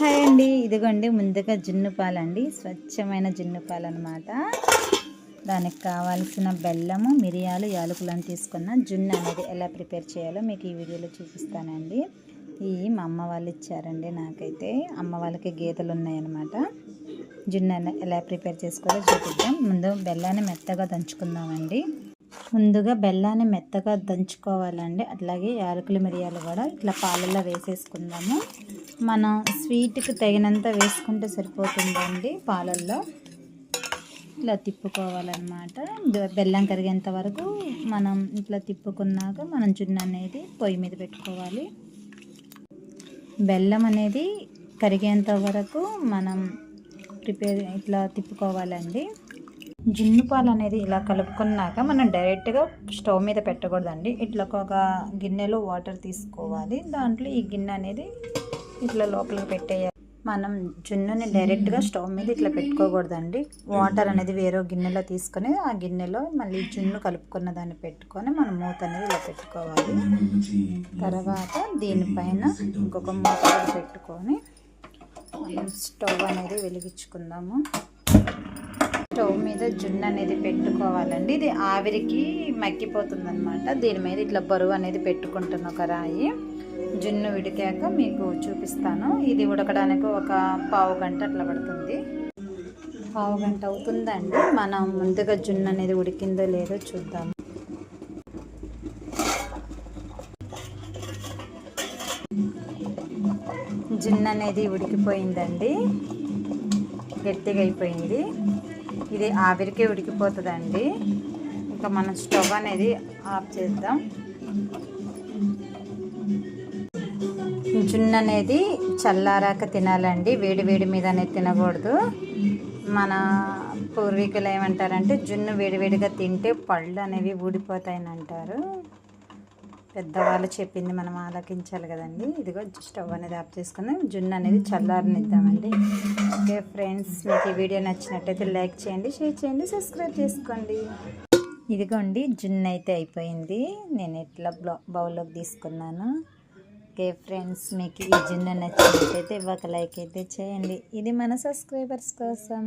Hi అండి, ఇదిగోండి ముందుగా జున్ను పాలండి, స్వచ్ఛమైన జున్ను పాలు అనమాట. దానికి కావాల్సిన బెల్లము, మిరియాలు, యాలకులను తీసుకున్న జున్ను అనేది ఎలా ప్రిపేర్ చేయాలో మీకు ఈ వీడియోలో చూపిస్తానండి. ఇవి మా అమ్మ వాళ్ళు ఇచ్చారండి. నాకైతే అమ్మ వాళ్ళకి గేదెలు ఉన్నాయన్నమాట. జున్ను ఎలా ప్రిపేర్ చేసుకోవాలో చూపిద్దాం. ముందు బెల్లాన్ని మెత్తగా దంచుకుందామండి. ముందుగా బెల్లాన్ని మెత్తగా దంచుకోవాలండి. అట్లాగే యాలకులు, మిరియాలు కూడా ఇట్లా పాలల్లో వేసేసుకుందాము. మనం స్వీట్కి తగినంత వేసుకుంటే సరిపోతుందండి. పాలల్లో ఇట్లా తిప్పుకోవాలన్నమాట. బెల్లం కరిగేంత వరకు మనం ఇట్లా తిప్పుకున్నాక మనం జున్ను అనేది పొయ్యి మీద పెట్టుకోవాలి. బెల్లం అనేది కరిగేంత వరకు మనం ఇట్లా తిప్పుకోవాలండి. జున్ను పాలు అనేది ఇలా కలుపుకున్నాక మనం డైరెక్ట్గా స్టవ్ మీద పెట్టకూడదండి. ఇట్లా ఒక గిన్నెలో వాటర్ తీసుకోవాలి. దాంట్లో ఈ గిన్నె అనేది ఇట్లా లోపలికి పెట్టేయాలి. మనం జున్నుని డైరెక్ట్గా స్టవ్ మీద ఇట్లా పెట్టుకోకూడదండి. వాటర్ అనేది వేరే గిన్నెలో తీసుకొని ఆ గిన్నెలో మళ్ళీ జున్ను కలుపుకున్న దాన్ని పెట్టుకొని మనం మూత అనేది ఇలా పెట్టుకోవాలి. తర్వాత దీనిపైన ఇంకొక మూత పెట్టుకొని స్టవ్ అనేది వెలిగించుకుందాము. స్టవ్ మీద జున్ను అనేది పెట్టుకోవాలండి. ఇది ఆవిరికి మగ్గిపోతుంది అనమాట. దీని మీద ఇట్లా బరువు అనేది పెట్టుకుంటున్న ఒక రాయి. జున్ను ఉడికాక మీకు చూపిస్తాను. ఇది ఉడకడానికి ఒక పావు గంట అట్లా పడుతుంది. పావు గంట అవుతుందండి. మనం ముందుగా జున్ను అనేది ఉడికిందో లేదో చూద్దాము. జున్ను అనేది ఉడికిపోయిందండి, గట్టిగా అయిపోయింది. ఇది ఆవిరికి ఉడికిపోతుందండి. ఇంకా మనం స్టవ్ అనేది ఆఫ్ చేద్దాం. జున్ను అనేది చల్లారాక తినాలండి, వేడి వేడి మీదనే తినకూడదు. మన పూర్వీకులు ఏమంటారంటే జున్ను వేడివేడిగా తింటే పళ్ళు అనేవి ఊడిపోతాయని అంటారు. పెద్దవాళ్ళు చెప్పింది మనం ఆలకించాలి కదండి. ఇదిగో స్టవ్ అనేది ఆఫ్ చేసుకుని జున్ను అనేది చల్లారనిద్దామండి. ఓకే ఫ్రెండ్స్, మీకు ఈ వీడియో నచ్చినట్టయితే లైక్ చేయండి, షేర్ చేయండి, సబ్స్క్రైబ్ చేసుకోండి. ఇదిగోండి జున్ను అయితే అయిపోయింది. నేను ఇట్లా బౌల్లోకి తీసుకున్నాను. ఓకే ఫ్రెండ్స్, మీకు ఈ జున్ను నచ్చినట్టయితే ఒక లైక్ అయితే చేయండి. ఇది మన సబ్స్క్రైబర్స్ కోసం.